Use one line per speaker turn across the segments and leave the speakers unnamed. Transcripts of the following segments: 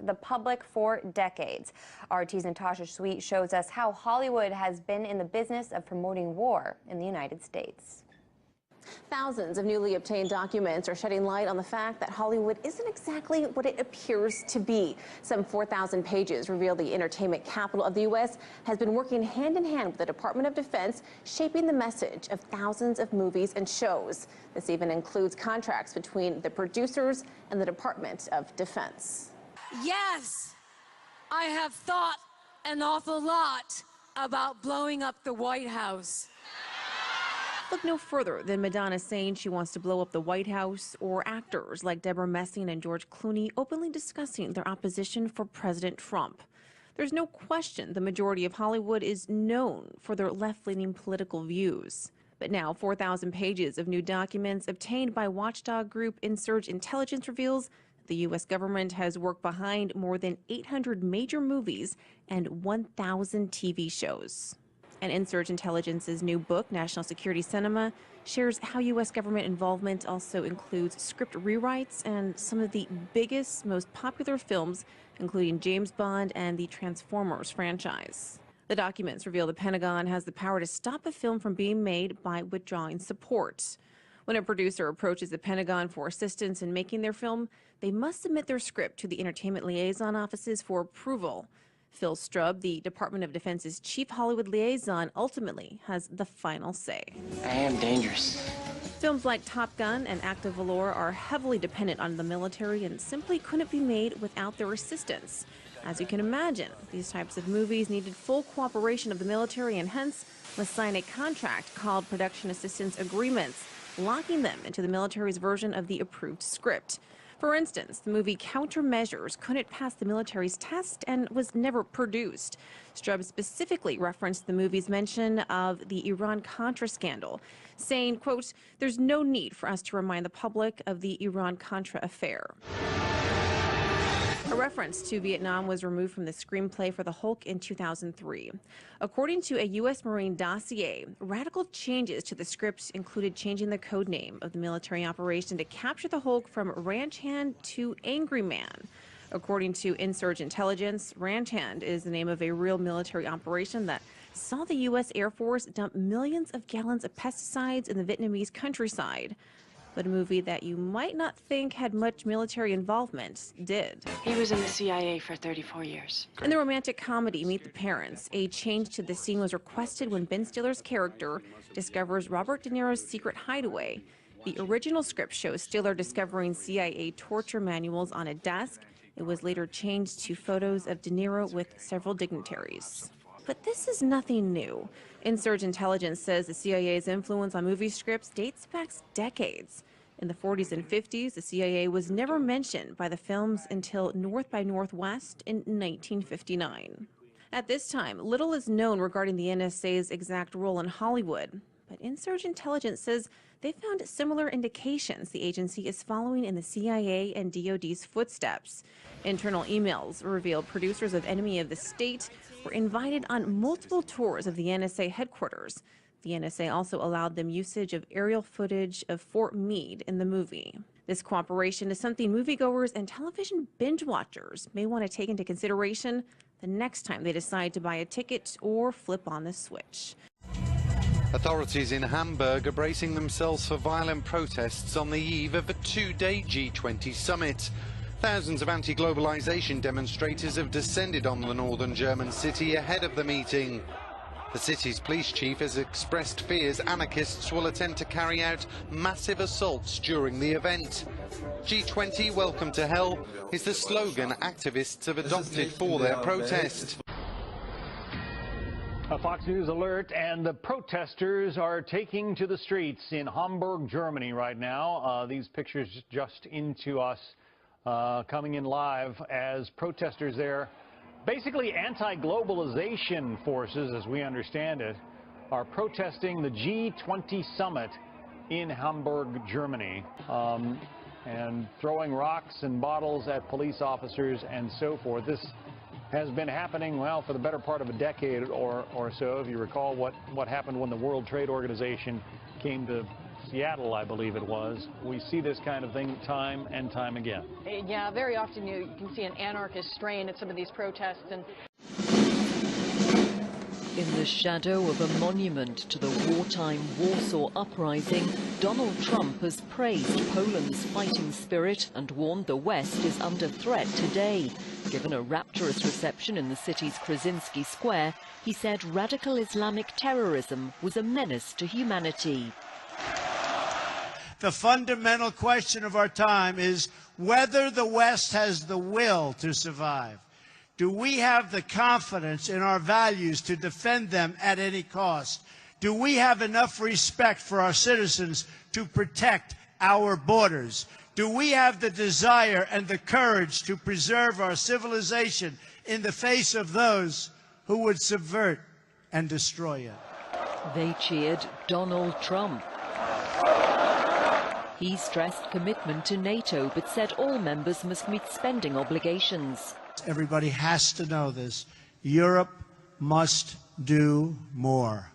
the public for decades. RT's Natasha Sweet shows us how Hollywood has been in the business of promoting war in the United States.
Thousands of newly obtained documents are shedding light on the fact that Hollywood isn't exactly what it appears to be. Some 4,000 pages reveal the entertainment capital of the U.S. has been working hand in hand with the Department of Defense, shaping the message of thousands of movies and shows. This even includes contracts between the producers and the Department of Defense.
Yes, I have thought an awful lot about blowing up the White House.
Look no further than Madonna saying she wants to blow up the White House, or actors like Deborah Messing and George Clooney openly discussing their opposition for President Trump. There's no question the majority of Hollywood is known for their left-leaning political views. But now 4,000 pages of new documents obtained by watchdog group Insurge Intelligence reveals the U.S. government has worked behind more than 800 major movies and 1,000 TV shows. And Insurge Intelligence's new book, National Security Cinema, shares how U.S. government involvement also includes script rewrites and some of the biggest, most popular films, including James Bond and the Transformers franchise. The documents reveal the Pentagon has the power to stop a film from being made by withdrawing support. When a producer approaches the Pentagon for assistance in making their film, they must submit their script to the entertainment liaison offices for approval. Phil Strub, the Department of Defense's chief Hollywood liaison, ultimately has the final say.
I am dangerous.
Films like Top Gun and Active Valor are heavily dependent on the military and simply couldn't be made without their assistance. As you can imagine, these types of movies needed full cooperation of the military and hence must sign a contract called Production Assistance Agreements, locking them into the military's version of the approved script. For instance, the movie Countermeasures couldn't pass the military's test and was never produced. Strub specifically referenced the movie's mention of the Iran-Contra scandal, saying, quote, "There's no need for us to remind the public of the Iran-Contra affair." A reference to Vietnam was removed from the screenplay for The Hulk in 2003. According to a U.S. Marine dossier, radical changes to the script included changing the code name of the military operation to capture the Hulk from Ranch Hand to Angry Man. According to Insurge Intelligence, Ranch Hand is the name of a real military operation that saw the U.S. Air Force dump millions of gallons of pesticides in the Vietnamese countryside. But a movie that you might not think had much military involvement did.
He was in the CIA for 34 years.
In the romantic comedy Meet the Parents, a change to the scene was requested when Ben Stiller's character discovers Robert De Niro's secret hideaway. The original script shows Stiller discovering CIA torture manuals on a desk. It was later changed to photos of De Niro with several dignitaries. But this is nothing new. Insurge Intelligence says the CIA's influence on movie scripts dates back decades. In the 40s and 50s, the CIA was never mentioned by the films until North by Northwest in 1959. At this time, little is known regarding the NSA's exact role in Hollywood, but Insurge Intelligence says they found similar indications the agency is following in the CIA and DoD's footsteps. Internal emails reveal producers of Enemy of the State were invited on multiple tours of the NSA headquarters. The NSA also allowed them usage of aerial footage of Fort Meade in the movie. This cooperation is something moviegoers and television binge watchers may want to take into consideration the next time they decide to buy a ticket or flip on the switch.
Authorities in Hamburg are bracing themselves for violent protests on the eve of a two-day G20 summit. Thousands of anti-globalization demonstrators have descended on the northern German city ahead of the meeting. The city's police chief has expressed fears anarchists will attempt to carry out massive assaults during the event. G20 Welcome to Hell is the slogan activists have adopted for their protest.
A Fox News alert, and the protesters are taking to the streets in Hamburg, Germany right now. These pictures just into us, coming in live as protesters there, basically anti-globalization forces, as we understand it, are protesting the G20 summit in Hamburg, Germany, and throwing rocks and bottles at police officers and so forth. This has been happening, well, for the better part of a decade or so. If you recall what happened when the World Trade Organization came to Seattle, I believe it was. We see this kind of thing time and time again.
Yeah, very often you can see an anarchist strain at some of these protests. And
in the shadow of a monument to the wartime Warsaw uprising, Donald Trump has praised Poland's fighting spirit and warned the West is under threat today. Given a rapturous reception in the city's Krasinski Square, he said radical Islamic terrorism was a menace to humanity.
The fundamental question of our time is whether the West has the will to survive. Do we have the confidence in our values to defend them at any cost? Do we have enough respect for our citizens to protect our borders? Do we have the desire and the courage to preserve our civilization in the face of those who would subvert and destroy it?
They cheered Donald Trump. He stressed commitment to NATO, but said all members must meet spending obligations.
Everybody has to know this. Europe must do more.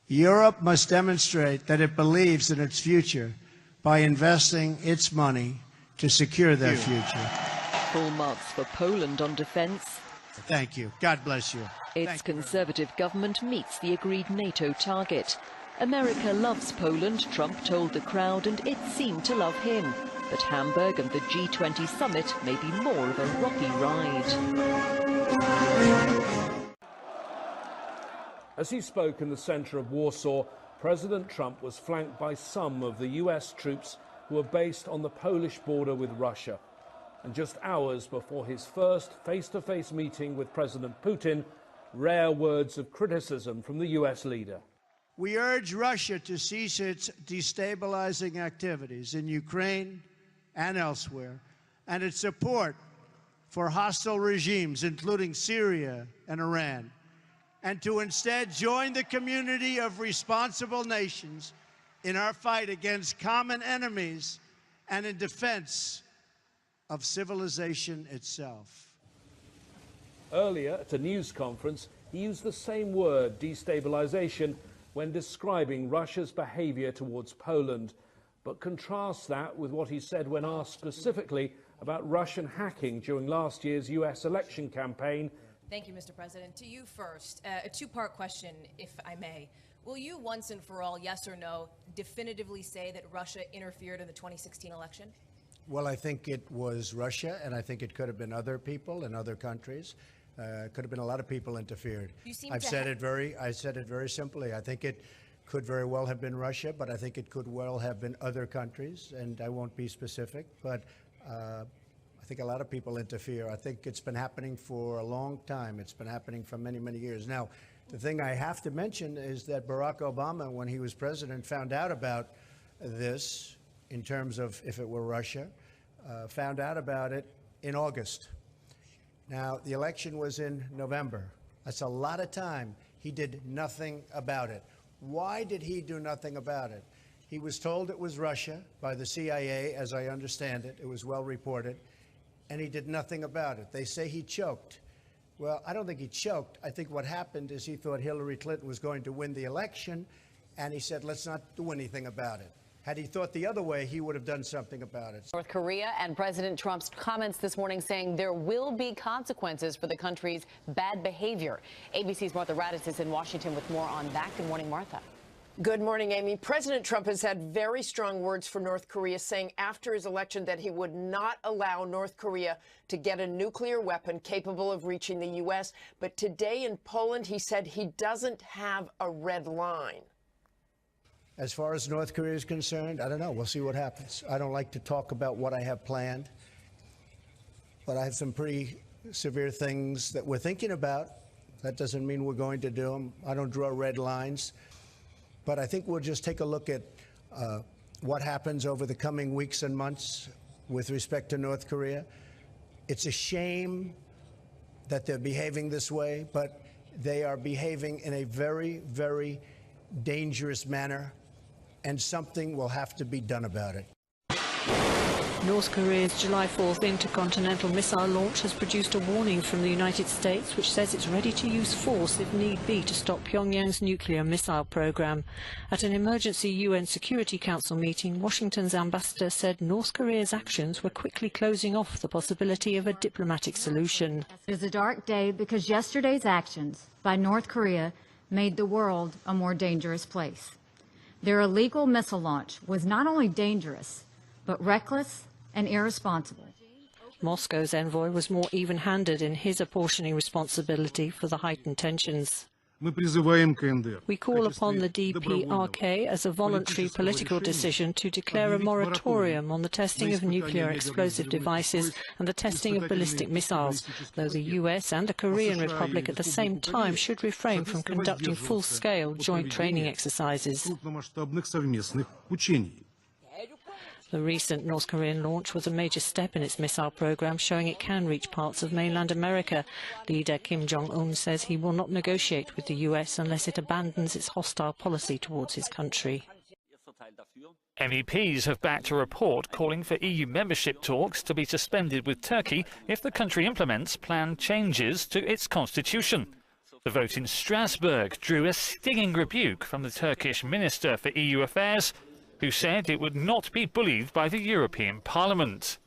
Europe must demonstrate that it believes in its future by investing its money to secure their future.
Full marks for Poland on defence.
Thank you. God bless you.
Its Conservative government meets the agreed NATO target. America loves Poland, Trump told the crowd, and it seemed to love him. But Hamburg and the G20 summit may be more of a rocky ride.
As he spoke in the centre of Warsaw, President Trump was flanked by some of the US troops who are based on the Polish border with Russia. And just hours before his first face-to-face meeting with President Putin, rare words of criticism from the US leader.
We urge Russia to cease its destabilizing activities in Ukraine and elsewhere, and its support for hostile regimes, including Syria and Iran, and to instead join the community of responsible nations in our fight against common enemies and in defense of civilization itself.
Earlier, at a news conference, he used the same word, destabilization, when describing Russia's behavior towards Poland, but contrasts that with what he said when asked specifically about Russian hacking during last year's US election campaign.
Thank you, Mr. President. To you first, a two-part question, if I may. Will you once and for all, yes or no, definitively say that Russia interfered in the 2016 election?
Well, I think it was Russia, and I think it could have been other people in other countries. Could have been a lot of people interfered. I said it very simply. I think it could very well have been Russia, but I think it could well have been other countries, and I won't be specific, but I think a lot of people interfere. I think it's been happening for a long time. It's been happening for many, many years. Now, the thing I have to mention is that Barack Obama, when he was president, found out about this in terms of if it were Russia, found out about it in August. Now, the election was in November. That's a lot of time. He did nothing about it. Why did he do nothing about it? He was told it was Russia by the CIA, as I understand it. It was well reported. And he did nothing about it. They say he choked. Well, I don't think he choked. I think what happened is he thought Hillary Clinton was going to win the election, and he said, let's not do anything about it. Had he thought the other way, he would have done something about it.
North Korea and President Trump's comments this morning saying there will be consequences for the country's bad behavior. ABC's Martha Raddatz is in Washington with more on that. Good morning, Martha.
Good morning, Amy. President Trump has had very strong words for North Korea, saying after his election that he would not allow North Korea to get a nuclear weapon capable of reaching the U.S. But today in Poland, he said he doesn't have a red line.
As far as North Korea is concerned, I don't know. We'll see what happens. I don't like to talk about what I have planned, but I have some pretty severe things that we're thinking about. That doesn't mean we're going to do them. I don't draw red lines. But I think we'll just take a look at what happens over the coming weeks and months with respect to North Korea. It's a shame that they're behaving this way, but they are behaving in a very, very dangerous manner, and something will have to be done about it.
North Korea's July 4th intercontinental missile launch has produced a warning from the United States, which says it's ready to use force if need be to stop Pyongyang's nuclear missile program. At an emergency UN Security Council meeting, Washington's ambassador said North Korea's actions were quickly closing off the possibility of a diplomatic solution.
It is a dark day because yesterday's actions by North Korea made the world a more dangerous place. Their illegal missile launch was not only dangerous, but reckless and irresponsible.
Moscow's envoy was more even-handed in his apportioning responsibility for the heightened tensions. We call upon the DPRK as a voluntary political decision to declare a moratorium on the testing of nuclear explosive devices and the testing of ballistic missiles, though the US and the Korean Republic at the same time should refrain from conducting full-scale joint training exercises. The recent North Korean launch was a major step in its missile program, showing it can reach parts of mainland America. Leader Kim Jong-un says he will not negotiate with the US unless it abandons its hostile policy towards his country.
MEPs have backed a report calling for EU membership talks to be suspended with Turkey if the country implements planned changes to its constitution. The vote in Strasbourg drew a stinging rebuke from the Turkish Minister for EU Affairs, who said it would not be bullied by the European Parliament.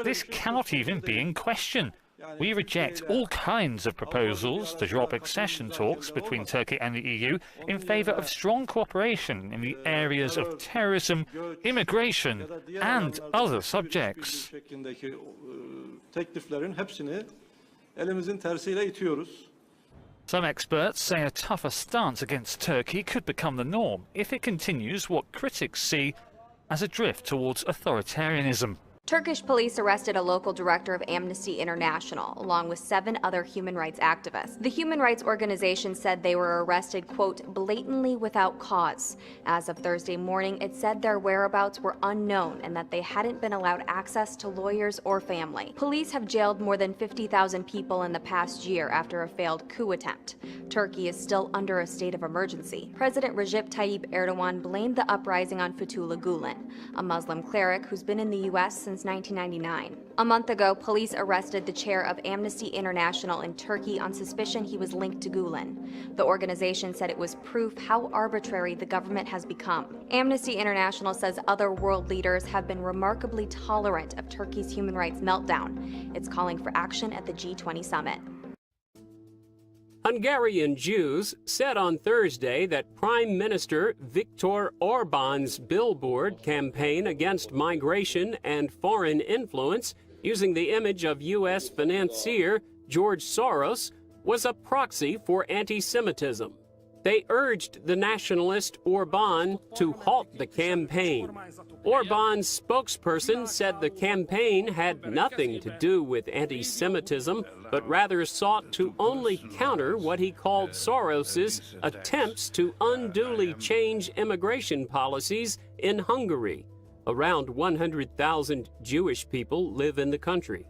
This cannot even be in question. We reject all kinds of proposals to drop accession talks between Turkey and the EU in favour of strong cooperation in the areas of terrorism, immigration and other subjects. Some experts say a tougher stance against Turkey could become the norm if it continues what critics see as a drift towards authoritarianism.
Turkish police arrested a local director of Amnesty International, along with 7 other human rights activists. The human rights organization said they were arrested, quote, blatantly without cause. As of Thursday morning, it said their whereabouts were unknown and that they hadn't been allowed access to lawyers or family. Police have jailed more than 50,000 people in the past year after a failed coup attempt. Turkey is still under a state of emergency. President Recep Tayyip Erdogan blamed the uprising on Fethullah Gulen, a Muslim cleric who's been in the U.S. since 1999. A month ago, police arrested the chair of Amnesty International in Turkey on suspicion he was linked to Gulen. The organization said it was proof how arbitrary the government has become. Amnesty International says other world leaders have been remarkably tolerant of Turkey's human rights meltdown. It's calling for action at the G20 summit.
Hungarian Jews said on Thursday that Prime Minister Viktor Orban's billboard campaign against migration and foreign influence, using the image of U.S. financier George Soros, was a proxy for anti-Semitism. They urged the nationalist Orban to halt the campaign. Orban's spokesperson said the campaign had nothing to do with anti-Semitism, but rather sought to only counter what he called Soros's attempts to unduly change immigration policies in Hungary. Around 100,000 Jewish people live in the country.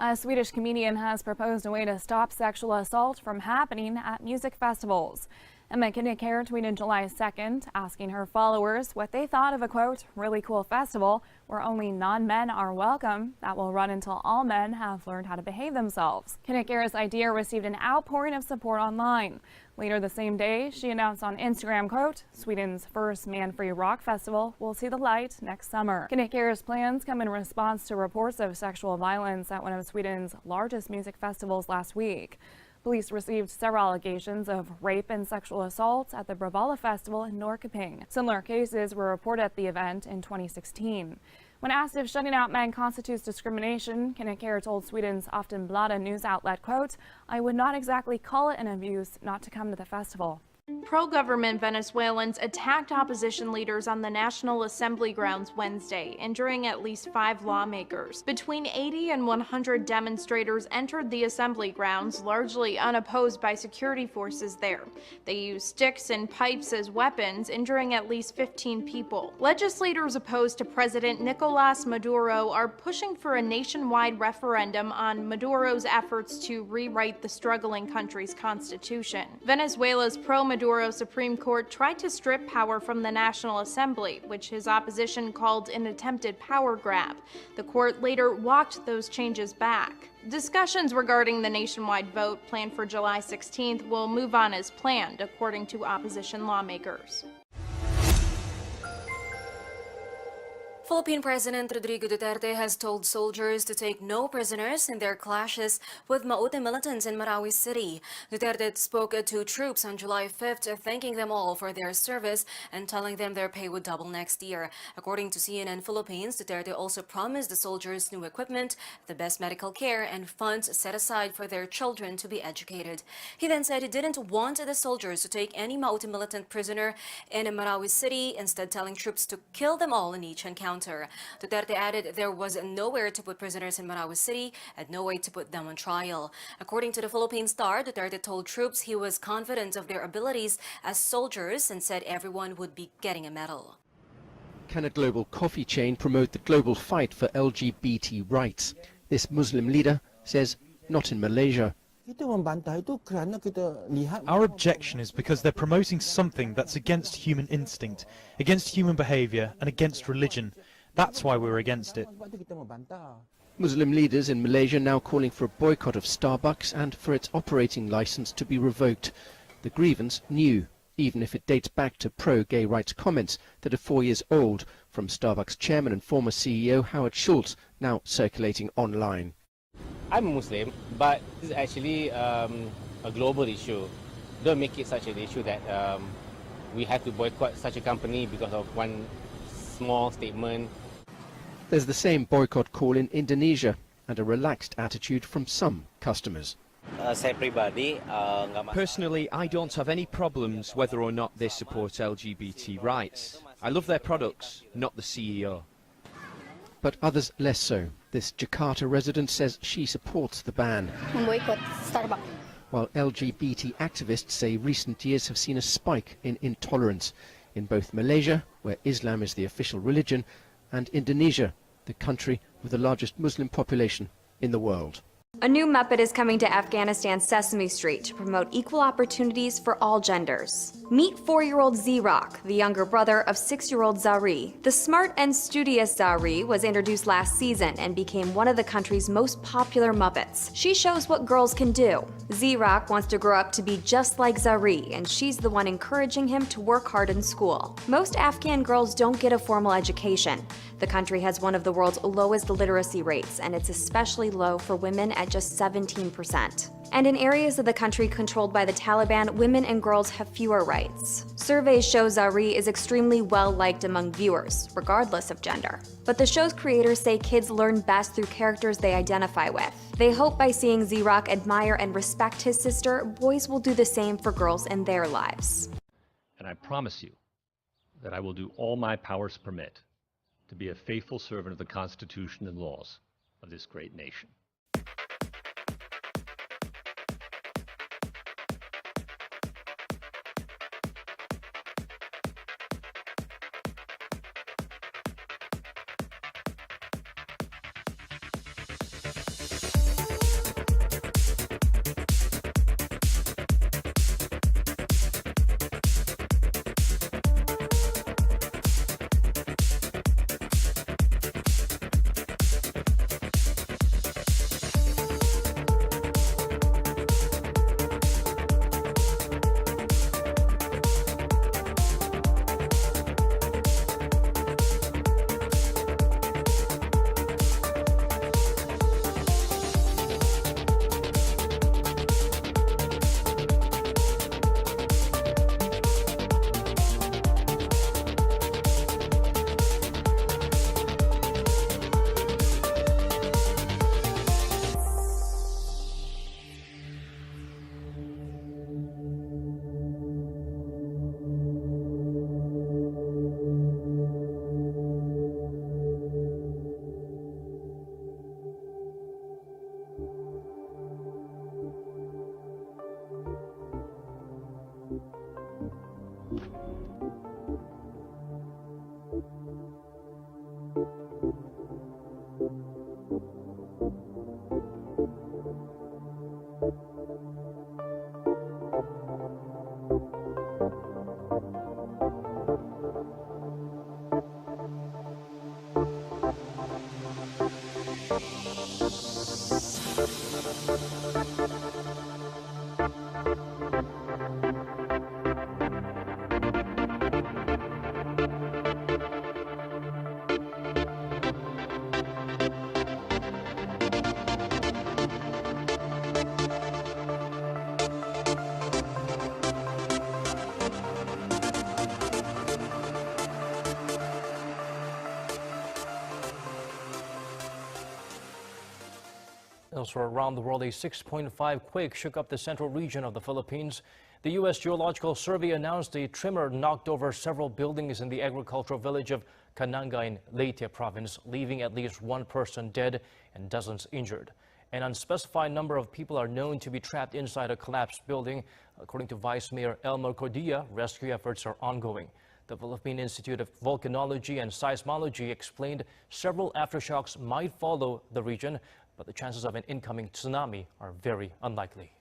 A Swedish comedian has proposed a way to stop sexual assault from happening at music festivals. Emma Kinnicker tweeted July 2nd, asking her followers what they thought of a, quote, really cool festival where only non-men are welcome that will run until all men have learned how to behave themselves. Kinnicker's idea received an outpouring of support online. Later the same day, she announced on Instagram, quote, Sweden's first man-free rock festival will see the light next summer. Kinnicker's plans come in response to reports of sexual violence at one of Sweden's largest music festivals last week. Police received several allegations of rape and sexual assault at the Bravalla Festival in Norrköping. Similar cases were reported at the event in 2016. When asked if shutting out men constitutes discrimination, Kinnicker told Sweden's Aftonbladet news outlet, quote, I would not exactly call it an abuse not to come to the festival.
Pro-government Venezuelans attacked opposition leaders on the National Assembly grounds Wednesday, injuring at least 5 lawmakers. Between 80 and 100 demonstrators entered the assembly grounds, largely unopposed by security forces there. They used sticks and pipes as weapons, injuring at least 15 people. Legislators opposed to President Nicolás Maduro are pushing for a nationwide referendum on Maduro's efforts to rewrite the struggling country's constitution. Venezuela's pro-Maduro Maduro Supreme Court tried to strip power from the National Assembly, which his opposition called an attempted power grab. The court later walked those changes back. Discussions regarding the nationwide vote planned for July 16th will move on as planned, according to opposition lawmakers.
Philippine President Rodrigo Duterte has told soldiers to take no prisoners in their clashes with Maute militants in Marawi City. Duterte spoke to troops on July 5th, thanking them all for their service and telling them their pay would double next year. According to CNN Philippines, Duterte also promised the soldiers new equipment, the best medical care, and funds set aside for their children to be educated. He then said he didn't want the soldiers to take any Maute militant prisoner in Marawi City, instead telling troops to kill them all in each encounter. Duterte added there was nowhere to put prisoners in Marawi City and no way to put them on trial. According to the Philippine Star, Duterte told troops he was confident of their abilities as soldiers and said everyone would be getting a medal.
Can a global coffee chain promote the global fight for LGBT rights? This Muslim leader says not in Malaysia.
Our objection is because they're promoting something that's against human instinct, against human behavior, and against religion. That's why we're against it.
Muslim leaders in Malaysia now calling for a boycott of Starbucks and for its operating license to be revoked. The grievance new, even if it dates back to pro-gay rights comments that are 4 years old from Starbucks chairman and former CEO Howard Schultz, now circulating online.
I'm a Muslim, but this is actually a global issue. Don't make it such an issue that we have to boycott such a company because of one small statement.
There's the same boycott call in Indonesia and a relaxed attitude from some customers.
Personally, I don't have any problems whether or not they support LGBT rights. I love their products, not the CEO.
But others less so. This Jakarta resident says she supports the ban. While LGBT activists say recent years have seen a spike in intolerance in both Malaysia, where Islam is the official religion, and Indonesia, the country with the largest Muslim population in the world.
A new Muppet is coming to Afghanistan's Sesame Street to promote equal opportunities for all genders. Meet 4-year-old Z-Rock, the younger brother of 6-year-old Zari. The smart and studious Zari was introduced last season and became one of the country's most popular Muppets. She shows what girls can do. Z-Rock wants to grow up to be just like Zari, and she's the one encouraging him to work hard in school. Most Afghan girls don't get a formal education. The country has one of the world's lowest literacy rates, and it's especially low for women at just 17%. And in areas of the country controlled by the Taliban, women and girls have fewer rights. Surveys show Zari is extremely well-liked among viewers, regardless of gender. But the show's creators say kids learn best through characters they identify with. They hope by seeing Z-Rock admire and respect his sister, boys will do the same for girls in their lives.
And I promise you that I will do all my powers permit to be a faithful servant of the Constitution and laws of this great nation.
Elsewhere around the world, a 6.5 quake shook up the central region of the Philippines. The U.S. Geological Survey announced a tremor knocked over several buildings in the agricultural village of Cananga in Leyte province, leaving at least one person dead and dozens injured. An unspecified number of people are known to be trapped inside a collapsed building. According to Vice Mayor Elmer Cordilla, rescue efforts are ongoing. The Philippine Institute of Volcanology and Seismology explained several aftershocks might follow the region, but the chances of an incoming tsunami are very unlikely.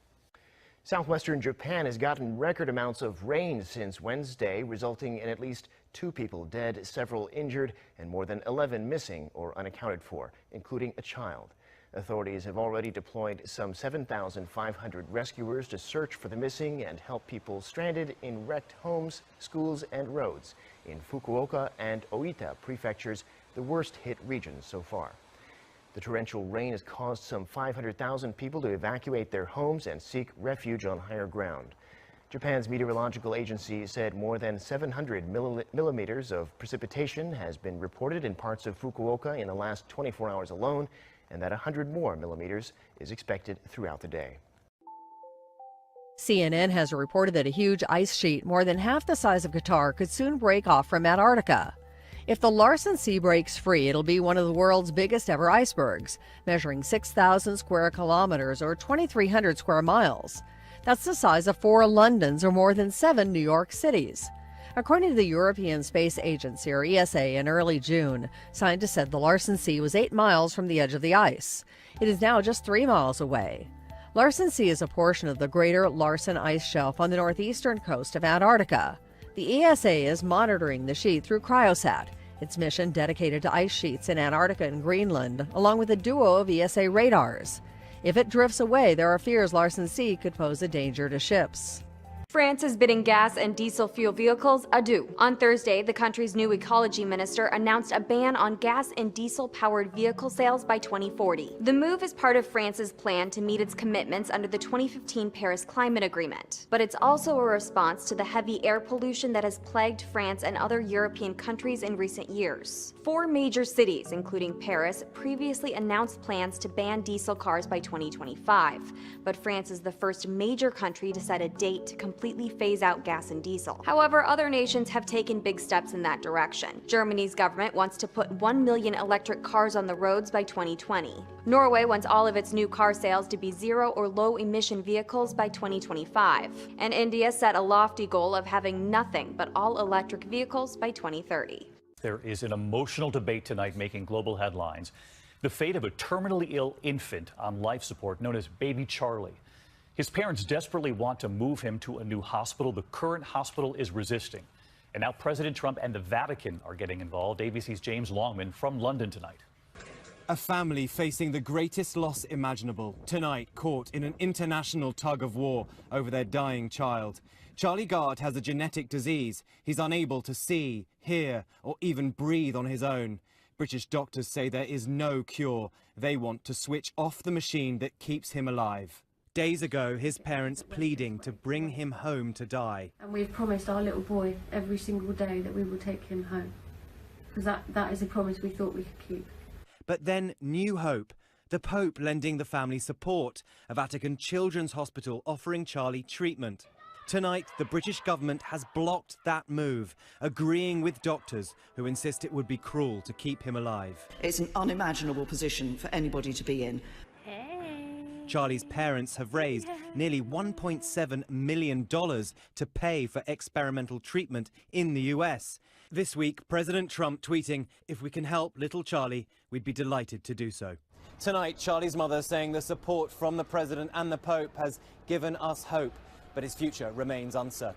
Southwestern Japan has gotten record amounts of rain since Wednesday, resulting in at least 2 people dead, several injured, and more than 11 missing or unaccounted for, including a child. Authorities have already deployed some 7,500 rescuers to search for the missing and help people stranded in wrecked homes, schools, and roads in Fukuoka and Oita prefectures, the worst hit regions so far. The torrential rain has caused some 500,000 people to evacuate their homes and seek refuge on higher ground. Japan's meteorological agency said more than 700 millimeters of precipitation has been reported in parts of Fukuoka in the last 24 hours alone, and that 100 more millimeters is expected throughout the day.
CNN has reported that a huge ice sheet more than half the size of Qatar could soon break off from Antarctica. If the Larsen Sea breaks free, it'll be one of the world's biggest ever icebergs, measuring 6,000 square kilometers or 2,300 square miles. That's the size of 4 Londons or more than 7 New York cities. According to the European Space Agency, or ESA, in early June, scientists said the Larsen Sea was 8 miles from the edge of the ice. It is now just 3 miles away. Larsen Sea is a portion of the Greater Larsen Ice Shelf on the northeastern coast of Antarctica. The ESA is monitoring the sheet through Cryosat, its mission dedicated to ice sheets in Antarctica and Greenland, along with a duo of ESA radars. If it drifts away, there are fears Larsen Sea could pose a danger to ships.
France is bidding gas and diesel fuel vehicles adieu. On Thursday, the country's new ecology minister announced a ban on gas and diesel-powered vehicle sales by 2040. The move is part of France's plan to meet its commitments under the 2015 Paris Climate Agreement. But it's also a response to the heavy air pollution that has plagued France and other European countries in recent years. 4 major cities, including Paris, previously announced plans to ban diesel cars by 2025. But France is the first major country to set a date to completely phase out gas and diesel. However, other nations have taken big steps in that direction. Germany's government wants to put 1 million electric cars on the roads by 2020. Norway wants all of its new car sales to be zero or low emission vehicles by 2025. And India set a lofty goal of having nothing but all electric vehicles by 2030.
There is an emotional debate tonight making global headlines. The fate of a terminally ill infant on life support known as Baby Charlie. His parents desperately want to move him to a new hospital. The current hospital is resisting. And now President Trump and the Vatican are getting involved. ABC's James Longman from London tonight.
A family facing the greatest loss imaginable, tonight caught in an international tug of war over their dying child. Charlie Gard has a genetic disease. He's unable to see, hear, or even breathe on his own. British doctors say there is no cure. They want to switch off the machine that keeps him alive. Days ago, his parents pleading to bring him home to die.
And we've promised our little boy every single day that we will take him home. Because that is a promise we thought we could keep.
But then, new hope. The Pope lending the family support. A Vatican Children's Hospital offering Charlie treatment. Tonight, the British government has blocked that move, agreeing with doctors who insist it would be cruel to keep him alive.
It's an unimaginable position for anybody to be in.
Charlie's parents have raised nearly $1.7 million to pay for experimental treatment in the US. This week, President Trump tweeting, "If we can help little Charlie, we'd be delighted to do so." Tonight, Charlie's mother saying the support from the president and the Pope has given us hope, but his future remains uncertain.